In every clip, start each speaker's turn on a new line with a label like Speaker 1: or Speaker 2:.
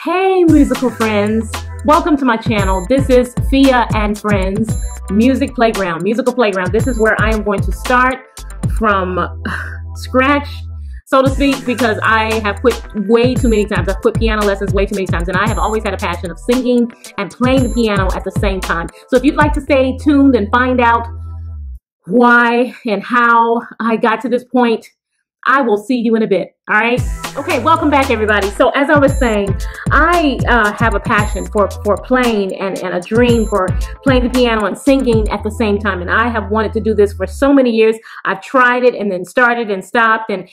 Speaker 1: Hey musical friends, welcome to my channel. This is Fia and Friends Musical Playground. This is where I am going to start from scratch, so to speak, because I have quit way too many times. I've quit piano lessons way too many times, and I have always had a passion of singing and playing the piano at the same time. So if you'd like to stay tuned and find out why and how I got to this point, I will see you in a bit. All right. Okay. Welcome back, everybody. So as I was saying, I have a passion for playing and a dream for playing the piano and singing at the same time. And I have wanted to do this for so many years. I've tried it and then started and stopped and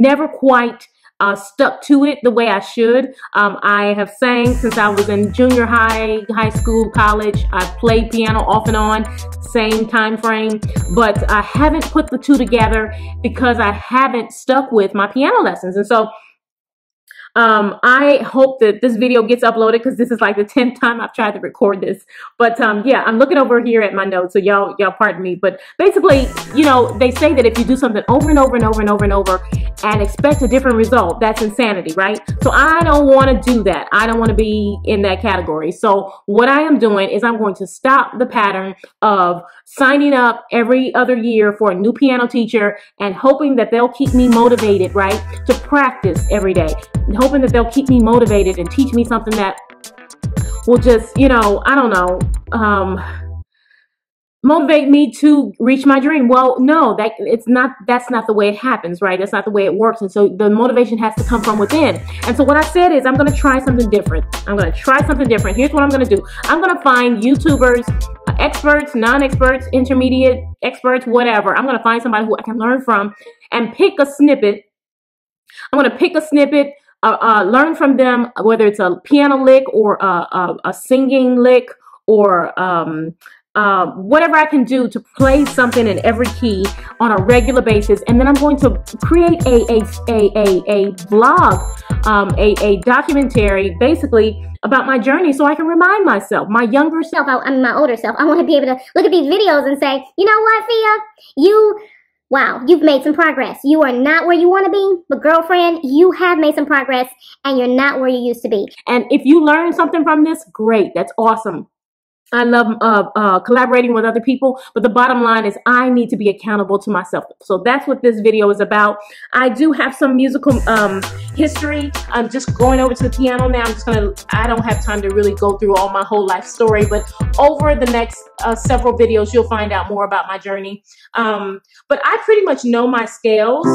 Speaker 1: never quite stuck to it the way I should. I have sang since I was in junior high school, college. I've played piano off and on, same time frame, but I haven't put the two together because I haven't stuck with my piano lessons. And so I hope that this video gets uploaded because this is like the 10th time I've tried to record this. But yeah, I'm looking over here at my notes, so y'all pardon me. But basically, you know, they say that if you do something over and over and over and over and over and expect a different result, that's insanity, right? So I don't want to do that. I don't want to be in that category. So what I am doing is I'm going to stop the pattern of signing up every other year for a new piano teacher and hoping that they'll keep me motivated, right, to practice every day. Hoping that they'll keep me motivated and teach me something that will just, you know, I don't know, motivate me to reach my dream. Well, no, that's not the way it happens, right? That's not the way it works. And so the motivation has to come from within. And so what I said is I'm going to try something different. Here's what I'm going to do. I'm going to find YouTubers, experts, non-experts, intermediate experts, whatever. I'm going to find somebody who I can learn from and pick a snippet. I'm going to pick a snippet, learn from them, whether it's a piano lick or a singing lick or whatever I can do to play something in every key on a regular basis. And then I'm going to create a vlog, a documentary, basically about my journey, so I can remind myself, my younger self,
Speaker 2: my older self. I want to be able to look at these videos and say, you know what, Fia, wow, you've made some progress. You are not where you want to be, but girlfriend, you have made some progress and you're not where you used to be.
Speaker 1: And if you learn something from this, great. That's awesome. I love collaborating with other people, but the bottom line is I need to be accountable to myself. So that's what this video is about. I do have some musical history. I'm just going over to the piano now. I don't have time to really go through all my whole life story, but over the next several videos, you'll find out more about my journey. But I pretty much know my scales.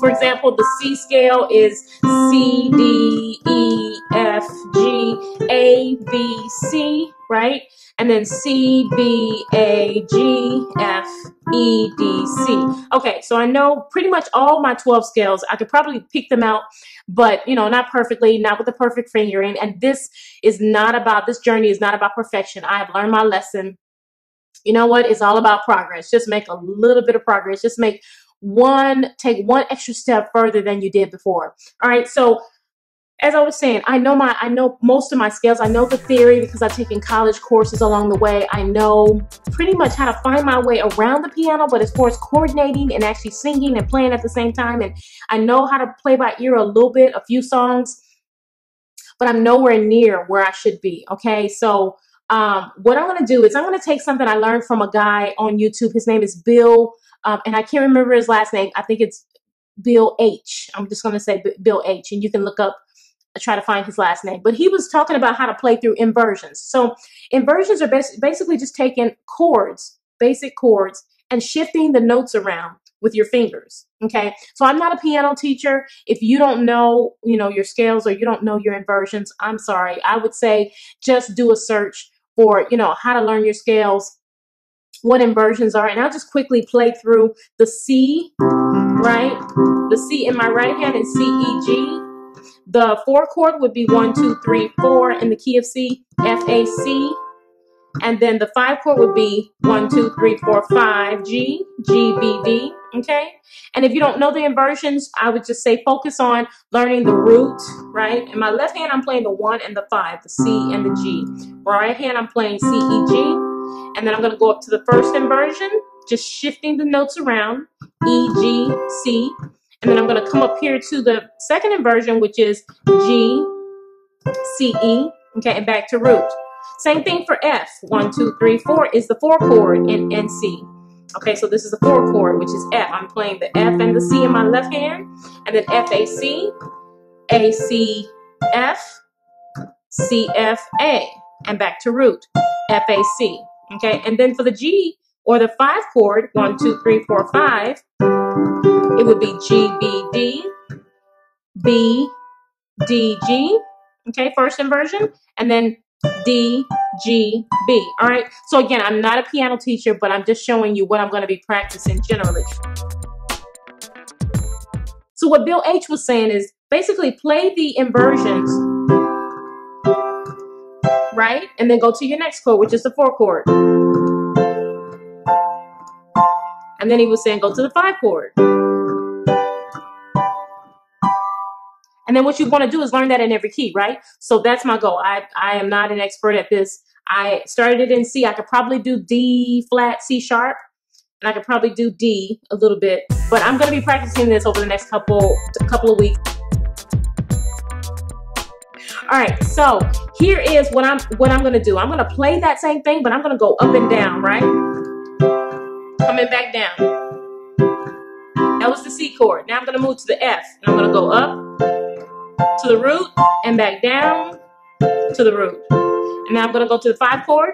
Speaker 1: For example, the C scale is C, D, E, F, G, A, B, C, right? And then C, B, A, G, F, E, D, C. Okay, so I know pretty much all my 12 scales. I could probably pick them out, but, you know, not perfectly, not with the perfect fingering. And this journey is not about perfection. I have learned my lesson. You know what? It's all about progress. Just make a little bit of progress. Just take one extra step further than you did before. All right. So as I was saying, I know most of my scales. I know the theory because I've taken college courses along the way. I know pretty much how to find my way around the piano, but as far as coordinating and actually singing and playing at the same time, and I know how to play by ear a little bit, a few songs, but I'm nowhere near where I should be. Okay. So what I'm going to do is I'm going to take something I learned from a guy on YouTube. His name is Bill. And I can't remember his last name. I think it's Bill H. I'm just going to say Bill H. And you can look up, try to find his last name. But he was talking about how to play through inversions. So inversions are basically just taking chords, basic chords, and shifting the notes around with your fingers. Okay. So I'm not a piano teacher. If you don't know, your scales or you don't know your inversions, I'm sorry. I would say just do a search for, how to learn your scales, what inversions are, and I'll just quickly play through the C, right? The C in my right hand is C, E, G. The 4 chord would be 1, 2, 3, 4 in the key of C, F, A, C. And then the 5 chord would be 1, 2, 3, 4, 5, G, G, B, D. Okay. And if you don't know the inversions, I would just say focus on learning the root, right? In my left hand, I'm playing the 1 and the 5, the C and the G. Right hand, I'm playing C, E, G. And then I'm going to go up to the first inversion, just shifting the notes around, E, G, C. And then I'm going to come up here to the second inversion, which is G, C, E, okay, and back to root. Same thing for F. 1, 2, 3, 4 is the 4 chord in C. Okay, so this is the 4 chord, which is F. I'm playing the F and the C in my left hand, and then F, A, C, F, C, F, A, and back to root, F, A, C. Okay, and then for the G, or the 5 chord, 1, 2, 3, 4, 5, it would be G, B, D, B, D, G, okay, first inversion, and then D, G, B. All right, so again, I'm not a piano teacher, but I'm just showing you what I'm going to be practicing generally. So what Bill H was saying is basically play the inversions, right, and then go to your next chord, which is the 4 chord. And then he was saying go to the 5 chord. And then what you want to do is learn that in every key, right? So that's my goal. I am not an expert at this. I started it in C. I could probably do D flat, C sharp, and I could probably do D a little bit. But I'm going to be practicing this over the next couple of weeks. All right, so here is what I'm going to do. I'm going to play that same thing, but I'm going to go up and down, right? Coming back down. That was the C chord. Now I'm going to move to the F, and I'm going to go up to the root and back down to the root. And now I'm going to go to the 5 chord.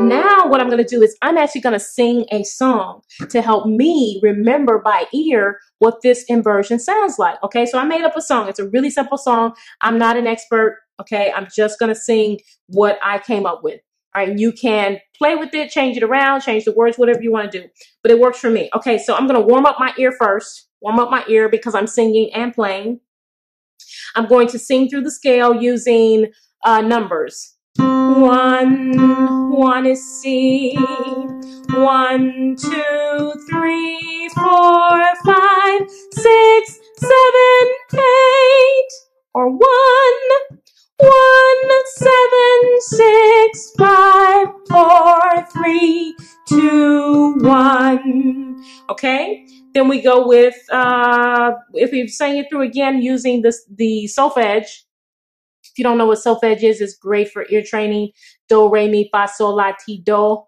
Speaker 1: Now what I'm going to do is I'm actually going to sing a song to help me remember by ear what this inversion sounds like. Okay, so I made up a song. It's a really simple song. I'm not an expert. Okay, I'm just going to sing what I came up with. All right, you can play with it, change it around, change the words, whatever you want to do. But it works for me. Okay, so I'm going to warm up my ear first. Warm up my ear because I'm singing and playing. I'm going to sing through the scale using numbers. 1 is C. 1, 2, 3, 4, 5, 6, 7, 8. Or 1, 7, 6, 5, 4, 3, 2, 1. Okay, then we go with if we sang it through again using the solfege. If you don't know what solfege is, it's great for ear training. Do, re, mi, fa, sol, la, ti, do.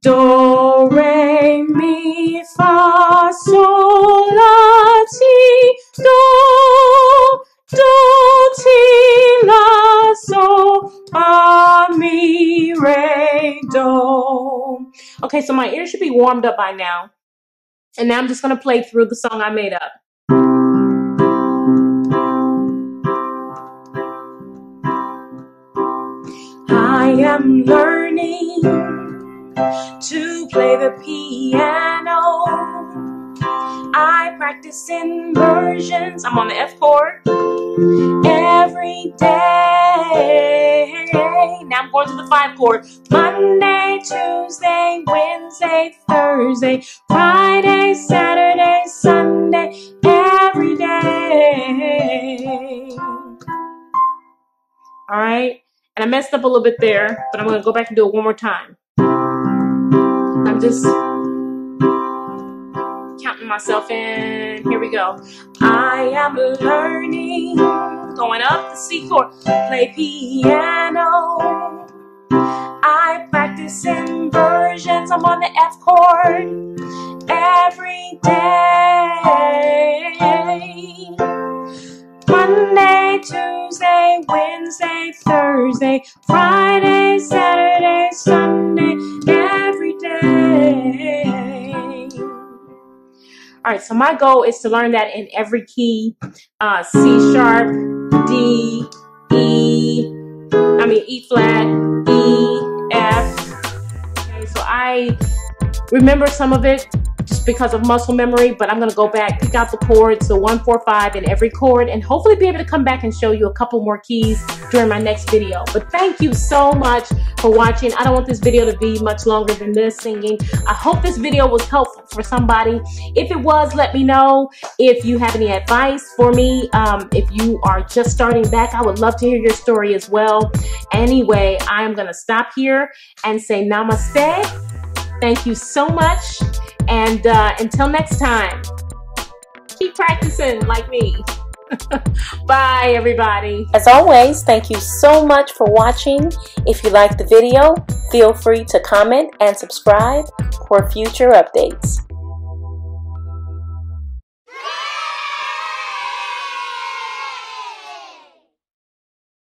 Speaker 1: Do, re, mi, fa, sol, la, ti, do. Do, ti, la, sol, fa, mi, re, do. Okay, so my ears should be warmed up by now. And now I'm just going to play through the song I made up. I am learning to play the piano. I practice inversions. I'm on the F chord every day. Now I'm going to the 5 chord. Monday, Tuesday, Wednesday, Thursday, Friday, Saturday, Sunday, every day. All right. And I messed up a little bit there, but I'm going to go back and do it one more time. I'm just counting myself in. Here we go. I am learning, going up the C chord, play piano. I practice inversions. I'm on the F chord every day. Monday, Tuesday, Wednesday, Thursday, Friday, Saturday, Sunday, every day. All right, so my goal is to learn that in every key. C sharp, D, E flat, E, F. Okay, so I remember some of it just because of muscle memory, but I'm going to go back, pick out the chords, so 1, 4, 5 in every chord, and hopefully be able to come back and show you a couple more keys during my next video. But thank you so much for watching. I don't want this video to be much longer than this singing. I hope this video was helpful for somebody. If it was, let me know. If you have any advice for me, if you are just starting back, I would love to hear your story as well. Anyway, I am going to stop here and say namaste. Thank you so much. And until next time, Keep practicing like me. Bye, everybody.
Speaker 3: As always, thank you so much for watching. If you liked the video, feel free to comment and subscribe for future updates.